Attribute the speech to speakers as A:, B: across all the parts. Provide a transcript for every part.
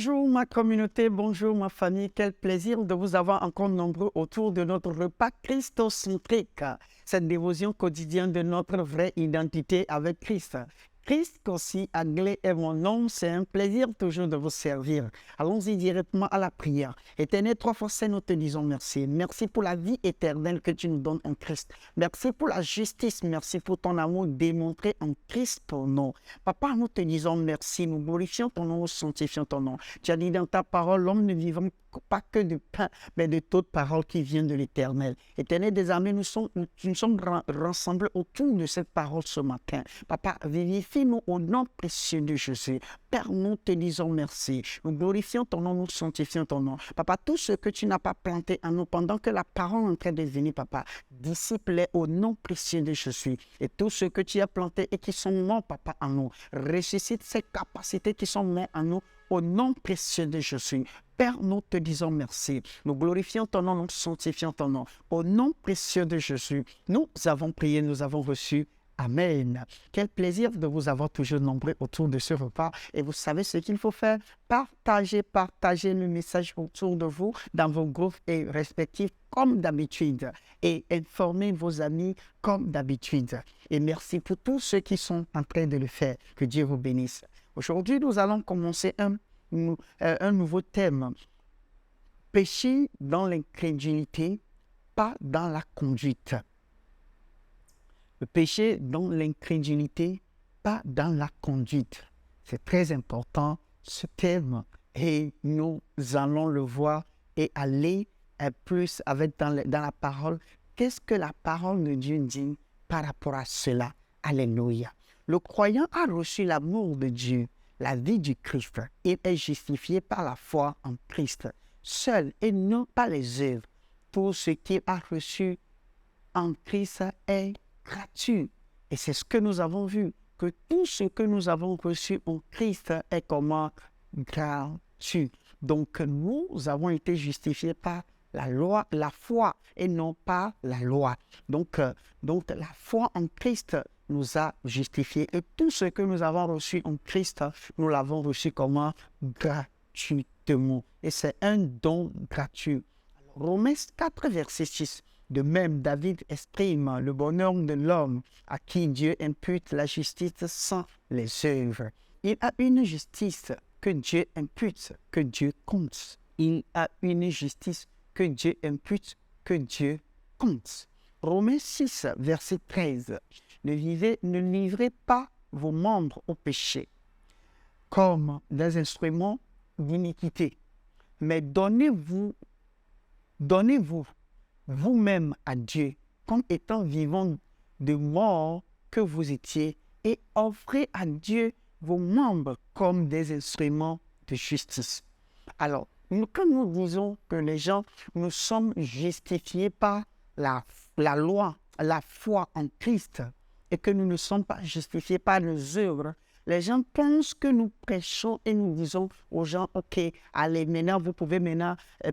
A: Bonjour ma communauté, bonjour ma famille, quel plaisir de vous avoir encore nombreux autour de notre repas christocentrique, cette dévotion quotidienne de notre vraie identité avec Christ. Christ aussi, Aglé est mon nom, c'est un plaisir toujours de vous servir. Allons-y directement à la prière. Éternel, trois fois saint, nous te disons merci. Merci pour la vie éternelle que tu nous donnes en Christ. Merci pour la justice, merci pour ton amour démontré en Christ pour nous. Papa, nous te disons merci, nous glorifions ton nom, nous sanctifions ton nom. Tu as dit dans ta parole, l'homme ne vivra pas que de pain, mais de toute parole qui vient de l'Éternel. Éternel, désormais, nous sommes rassemblés autour de cette parole ce matin. Papa, vivifie-nous au nom précieux de Jésus. Père, nous te disons merci. Nous glorifions ton nom, nous sanctifions ton nom. Papa, tout ce que tu n'as pas planté en nous pendant que la parole est en train de venir, papa, dissipe-les au nom précieux de Jésus. Et tout ce que tu as planté et qui sont morts, papa, en nous, ressuscite ces capacités qui sont mortes en nous au nom précieux de Jésus. Père, nous te disons merci. Nous glorifions ton nom, nous sanctifions ton nom. Au nom précieux de Jésus, nous avons prié, nous avons reçu. Amen. Quel plaisir de vous avoir toujours nombreux autour de ce repas. Et vous savez ce qu'il faut faire? Partagez le message autour de vous dans vos groupes respectifs comme d'habitude. Et informez vos amis comme d'habitude. Et merci pour tous ceux qui sont en train de le faire. Que Dieu vous bénisse. Aujourd'hui, nous allons commencer un nouveau thème. Péché dans l'incrédulité, pas dans la conduite. Le péché dans l'incrédulité, pas dans la conduite. C'est très important ce thème et nous allons le voir et aller plus avec dans la parole. Qu'est-ce que la parole de Dieu dit par rapport à cela? Alléluia. Le croyant a reçu l'amour de Dieu, la vie du Christ. Il est justifié par la foi en Christ, seul et non pas les œuvres. Tout ce qu'il a reçu en Christ est gratuit. Et c'est ce que nous avons vu, que tout ce que nous avons reçu en Christ est comment? Gratuit. Donc nous avons été justifiés par la loi, la foi et non pas la loi. Donc la foi en Christ nous a justifiés. Et tout ce que nous avons reçu en Christ, nous l'avons reçu comment? Gratuitement. Et c'est un don gratuit. Romains 4, verset 6. De même, David exprime le bonheur de l'homme à qui Dieu impute la justice sans les œuvres. Il a une justice que Dieu impute, que Dieu compte. Il a une justice que Dieu impute, que Dieu compte. Romains 6, verset 13. Ne livrez pas vos membres au péché comme des instruments d'iniquité, mais donnez-vous vous-même à Dieu comme étant vivant de mort que vous étiez et offrez à Dieu vos membres comme des instruments de justice. Alors, quand nous disons que les gens, nous sommes justifiés par la loi, la foi en Christ et que nous ne sommes pas justifiés par nos œuvres, les gens pensent que nous prêchons et nous disons aux gens, ok, allez, maintenant, vous pouvez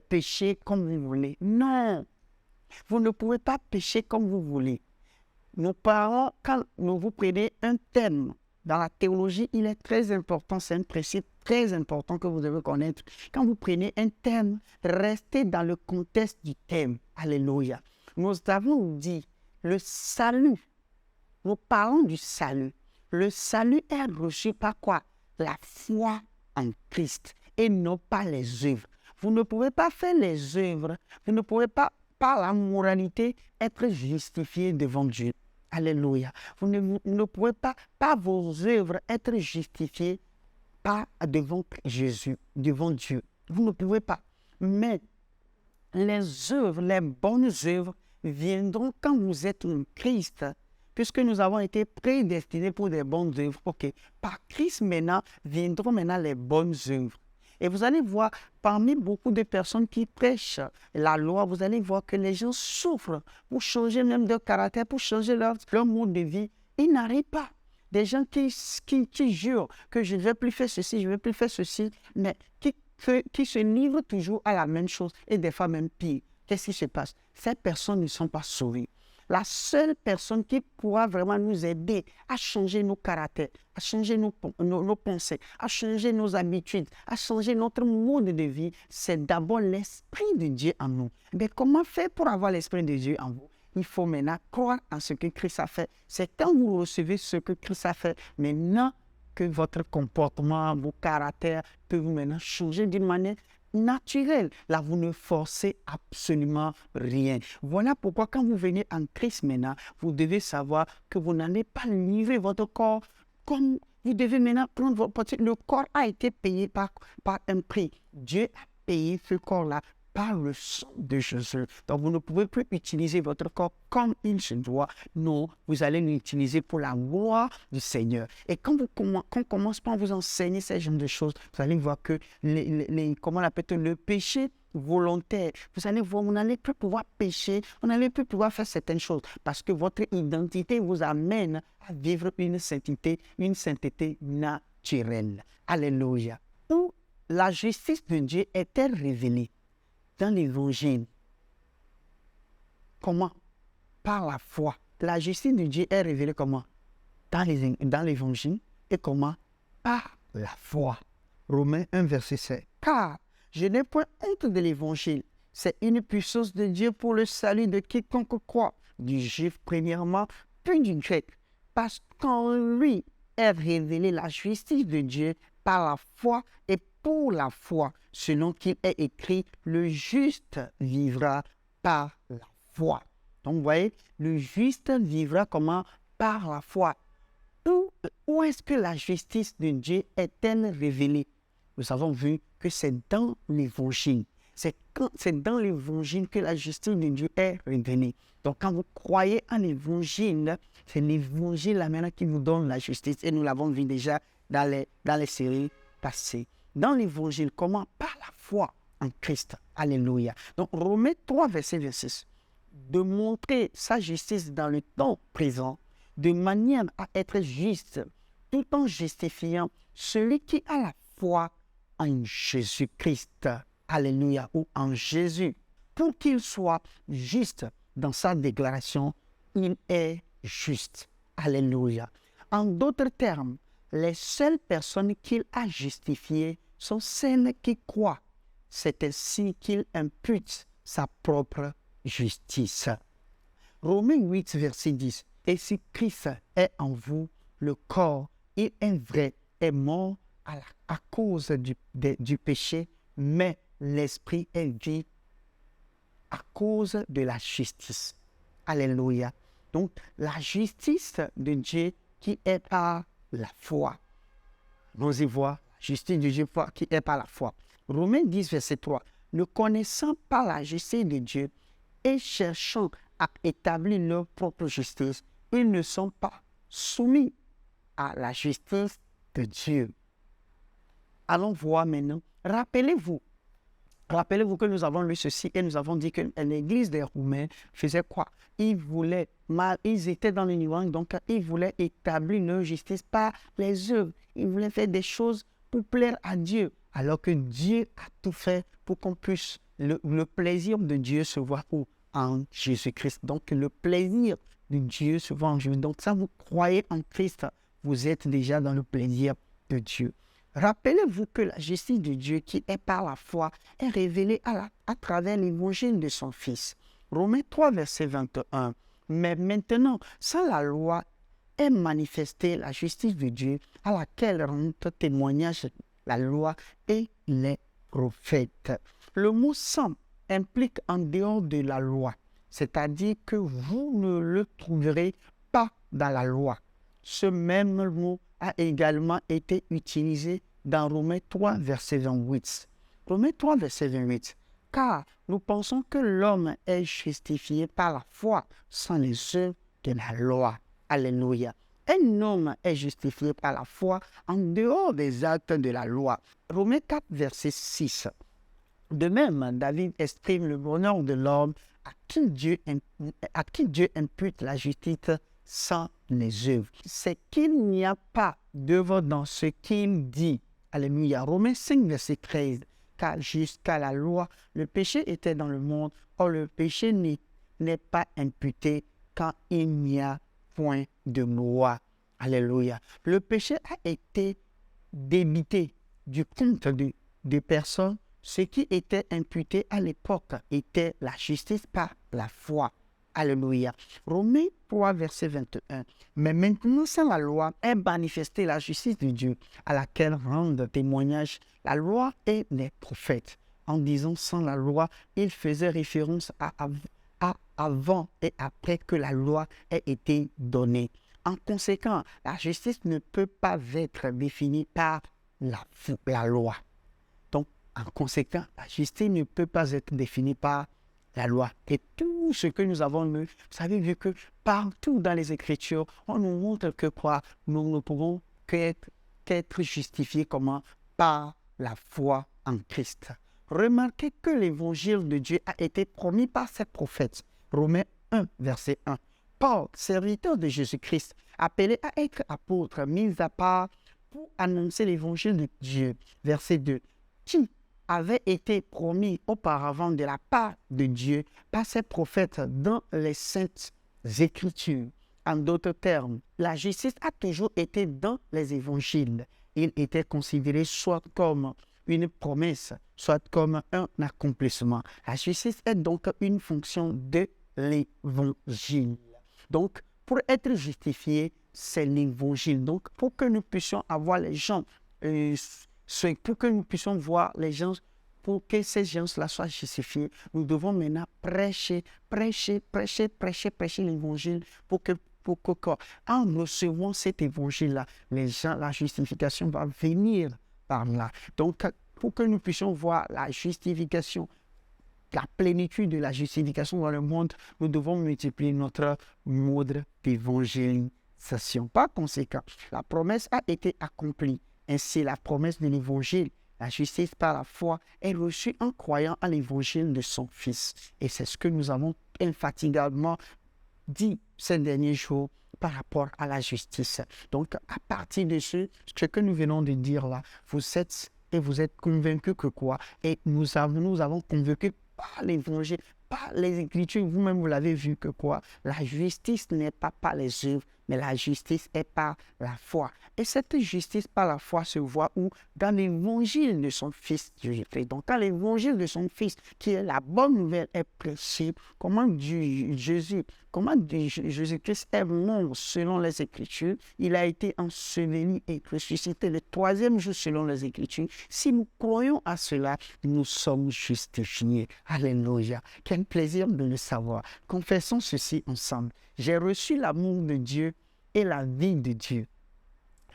A: pécher comme vous voulez. Non! Vous ne pouvez pas pécher comme vous voulez. Nos parents, quand vous prenez un thème, dans la théologie, il est très important, c'est un principe très important que vous devez connaître. Quand vous prenez un thème, restez dans le contexte du thème. Alléluia. Nous avons dit, le salut, nous parlons du salut. Le salut est reçu par quoi? La foi en Christ et non pas les œuvres. Vous ne pouvez pas faire les œuvres, vous ne pouvez pas par la moralité, être justifié devant Dieu. Alléluia. Vous ne pouvez pas, par vos œuvres, être justifié devant Jésus, devant Dieu. Vous ne pouvez pas. Mais les œuvres, les bonnes œuvres, viendront quand vous êtes en Christ, puisque nous avons été prédestinés pour des bonnes œuvres. Ok. Par Christ, maintenant, viendront maintenant les bonnes œuvres. Et vous allez voir, parmi beaucoup de personnes qui prêchent la loi, vous allez voir que les gens souffrent pour changer même leur caractère, pour changer leur mode de vie. Ils n'arrivent pas. Des gens qui jurent que je ne vais plus faire ceci, je ne vais plus faire ceci, mais qui se livrent toujours à la même chose et des fois même pire. Qu'est-ce qui se passe? Ces personnes ne sont pas sauvées. la seule personne qui pourra vraiment nous aider à changer nos caractères, à changer nos pensées, à changer nos habitudes, à changer notre mode de vie, c'est d'abord l'Esprit de Dieu en nous. Mais comment faire pour avoir l'Esprit de Dieu en vous? Il faut maintenant croire en ce que Christ a fait. C'est quand vous recevez ce que Christ a fait, maintenant que votre comportement, vos caractères peuvent maintenant changer d'une manière naturelle. Là, vous ne forcez absolument rien. Voilà pourquoi quand vous venez en Christ maintenant, vous devez savoir que vous n'allez pas livrer votre corps comme vous devez maintenant prendre votre portée. Le corps a été payé par un prix. Dieu a payé ce corps-là par le sang de Jésus. Donc, vous ne pouvez plus utiliser votre corps comme il se doit. Non, vous allez l'utiliser pour la gloire du Seigneur. Et quand on commence par vous enseigner ces genres de choses, vous allez voir que comment on appelle le péché volontaire, vous allez voir, vous n'allez plus pouvoir pécher, vous n'allez plus pouvoir faire certaines choses parce que votre identité vous amène à vivre une sainteté naturelle. Alléluia. Où la justice de Dieu est-elle révélée? Dans l'Évangile. Comment? Par la foi. La justice de Dieu est révélée comment? Dans l'Évangile. Et comment? Par la foi. Romains 1, verset 7. Car je n'ai point honte de l'Évangile. C'est une puissance de Dieu pour le salut de quiconque croit, du juif premièrement, puis du grec. Parce qu'en lui est révélée la justice de Dieu par la foi et pour la foi, selon qu'il est écrit, le juste vivra par la foi. Donc, vous voyez, le juste vivra comment? Par la foi. Où est-ce que la justice de Dieu est-elle révélée? Nous avons vu que c'est dans l'Évangile. C'est dans l'Évangile que la justice de Dieu est révélée. Donc, quand vous croyez en l'Évangile, c'est l'Évangile là maintenant qui nous donne la justice. Et nous l'avons vu déjà dans les séries passées. Dans l'Évangile, comment? Par la foi en Christ. Alléluia. Donc, Romains 3, verset 26. De montrer sa justice dans le temps présent, de manière à être juste, tout en justifiant celui qui a la foi en Jésus-Christ. Alléluia. Ou en Jésus. Pour qu'il soit juste dans sa déclaration, il est juste. Alléluia. En d'autres termes, les seules personnes qu'il a justifiées sont celles qui croient. C'est ainsi qu'il impute sa propre justice. Romains 8, verset 10. Et si Christ est en vous, le corps, il est vrai, est mort à cause du péché, mais l'esprit est vie à cause de la justice. Alléluia. Donc, la justice de Dieu qui est par la foi. Nous y voyons, justice de Dieu qui est par la foi. Romains 10, verset 3. Ne connaissant pas la justice de Dieu et cherchant à établir leur propre justice, ils ne sont pas soumis à la justice de Dieu. Allons voir maintenant. Rappelez-vous que nous avons lu ceci et nous avons dit que l'église des Romains faisait quoi? Ils étaient dans l'ignorance, donc ils voulaient établir leur justice par les œuvres. Ils voulaient faire des choses pour plaire à Dieu, alors que Dieu a tout fait pour qu'on puisse, le plaisir de Dieu se voit où? En Jésus-Christ. Donc le plaisir de Dieu se voit en Jésus. Donc ça, vous croyez en Christ, vous êtes déjà dans le plaisir de Dieu. Rappelez-vous que la justice de Dieu qui est par la foi est révélée à travers l'évangile de son Fils. Romains 3, verset 21. Mais maintenant, sans la loi, est manifestée la justice de Dieu à laquelle rendent témoignage la loi et les prophètes. Le mot « sans » implique en dehors de la loi, c'est-à-dire que vous ne le trouverez pas dans la loi. Ce même mot a également été utilisé dans Romains 3, verset 28. Romains 3, verset 28. Car nous pensons que l'homme est justifié par la foi sans les œuvres de la loi. Alléluia. Un homme est justifié par la foi en dehors des actes de la loi. Romains 4, verset 6. De même, David exprime le bonheur de l'homme à qui Dieu impute la justice sans les œuvres. C'est qu'il n'y a pas d'œuvre dans ce qu'il dit. Alléluia. Romains 5, verset 13. Car jusqu'à la loi, le péché était dans le monde. Or, le péché n'est pas imputé quand il n'y a point de loi. Alléluia. Le péché a été débité du compte de personnes. Ce qui était imputé à l'époque était la justice par la foi. Alléluia. Romains 3, verset 21. Mais maintenant, sans la loi, est manifestée la justice de Dieu, à laquelle rendent témoignage la loi et les prophètes. En disant sans la loi, il faisait référence à avant et après que la loi ait été donnée. En conséquent, la justice ne peut pas être définie par la loi. Donc, en conséquent, la justice ne peut pas être définie par la loi. Et tout ce que nous avons lu, vous savez, vu que partout dans les Écritures, on nous montre que quoi, nous ne pouvons qu'être justifiés comment? Par la foi en Christ. Remarquez que l'évangile de Dieu a été promis par ses prophètes. Romains 1, verset 1. Paul, serviteur de Jésus-Christ, appelé à être apôtre, mis à part pour annoncer l'évangile de Dieu. Verset 2. Qui avait été promis auparavant de la part de Dieu par ses prophètes dans les saintes Écritures. En d'autres termes, la justice a toujours été dans les évangiles. Il était considéré soit comme une promesse, soit comme un accomplissement. La justice est donc une fonction de l'évangile. Donc, pour être justifié, c'est l'évangile. Donc, pour que nous puissions avoir les gens, pour que nous puissions voir les gens, pour que ces gens-là soient justifiés, nous devons maintenant prêcher l'évangile pour que en recevant cet évangile-là, les gens, la justification va venir par là. Donc, pour que nous puissions voir la justification, la plénitude de la justification dans le monde, nous devons multiplier notre mode d'évangélisation. Par conséquent, la promesse a été accomplie. Ainsi, la promesse de l'évangile, la justice par la foi, est reçue en croyant à l'évangile de son Fils. Et c'est ce que nous avons infatigablement dit ces derniers jours par rapport à la justice. Donc, à partir de ce que nous venons de dire là, vous êtes convaincus que quoi? Et nous avons convaincu par l'évangile, par les Écritures, vous-même vous l'avez vu que quoi? La justice n'est pas par les œuvres, mais la justice est par la foi. Et cette justice par la foi se voit où? Dans l'évangile de son Fils Jésus-Christ. Donc, quand l'évangile de son Fils, qui est la bonne nouvelle, est prêché, comment Jésus-Christ est mort selon les Écritures, il a été enseveli et ressuscité le troisième jour selon les Écritures. Si nous croyons à cela, nous sommes justifiés. Alléluia. Quel plaisir de le savoir. Confessons ceci ensemble. J'ai reçu l'amour de Dieu et la vie de Dieu.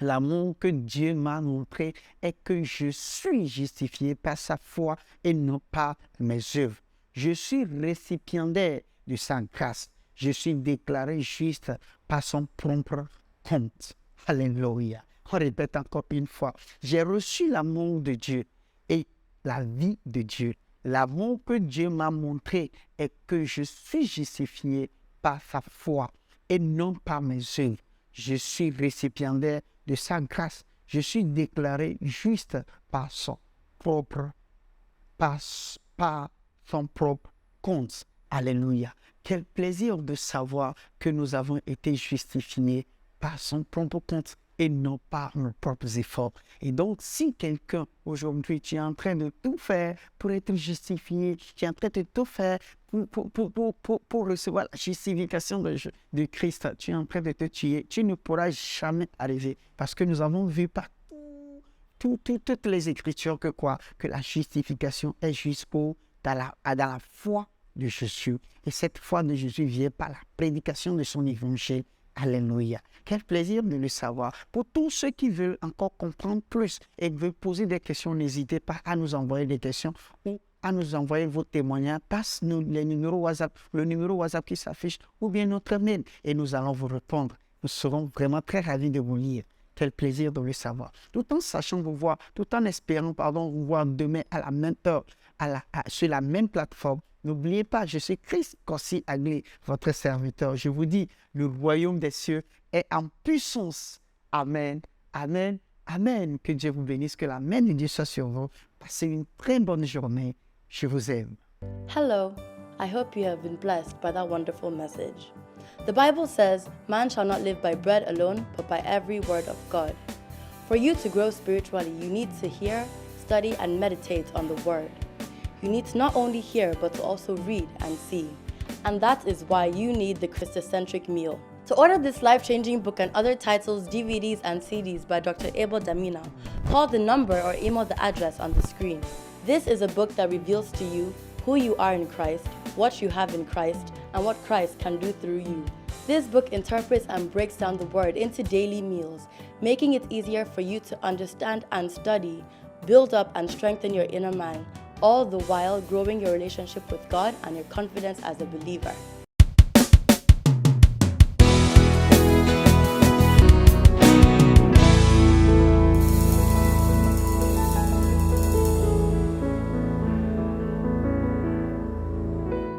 A: L'amour que Dieu m'a montré est que je suis justifié par sa foi et non par mes œuvres. Je suis récipiendaire de sa grâce. Je suis déclaré juste par son propre compte. Alléluia. On répète encore une fois. J'ai reçu l'amour de Dieu et la vie de Dieu. L'amour que Dieu m'a montré est que je suis justifié par sa foi et non par mes œuvres. Je suis récipiendaire de sa grâce. Je suis déclaré juste par son propre compte. Alléluia. Quel plaisir de savoir que nous avons été justifiés par son propre compte et non par nos propres efforts. Et donc, si quelqu'un, aujourd'hui, tu es en train de tout faire pour être justifié, tu es en train de tout faire pour recevoir la justification de Christ, tu es en train de te tuer, tu ne pourras jamais arriver. Parce que nous avons vu par toutes les Écritures que quoi? Que la justification est juste dans la foi de Jésus. Et cette foi de Jésus vient par la prédication de son évangile. Alléluia. Quel plaisir de le savoir. Pour tous ceux qui veulent encore comprendre plus et veulent poser des questions, n'hésitez pas à nous envoyer des questions ou à nous envoyer vos témoignages. Passe-nous les numéros WhatsApp, le numéro WhatsApp qui s'affiche ou bien notre mail et nous allons vous répondre. Nous serons vraiment très ravis de vous lire. Quel plaisir de le savoir. Tout en sachant vous voir, tout en espérant, vous voir demain à la même heure, sur la même plateforme. N'oubliez pas, je suis Chris Kossi Aglé, votre serviteur. Je vous dis, le royaume des cieux est en puissance. Amen, amen, amen. Que Dieu vous bénisse, que la main de Dieu soit sur vous. Passez une très bonne journée. Je vous aime.
B: Hello, I hope you have been blessed by that wonderful message. The Bible says, "Man shall not live by bread alone, but by every word of God." For you to grow spiritually, you need to hear, study, and meditate on the Word. You need to not only hear, but to also read and see. And that is why you need the Christocentric meal. To order this life-changing book and other titles, DVDs, and CDs by Dr. Abel Damina, call the number or email the address on the screen. This is a book that reveals to you who you are in Christ, what you have in Christ, and what Christ can do through you. This book interprets and breaks down the Word into daily meals, making it easier for you to understand and study, build up and strengthen your inner man, all the while growing your relationship with God and your confidence as a believer.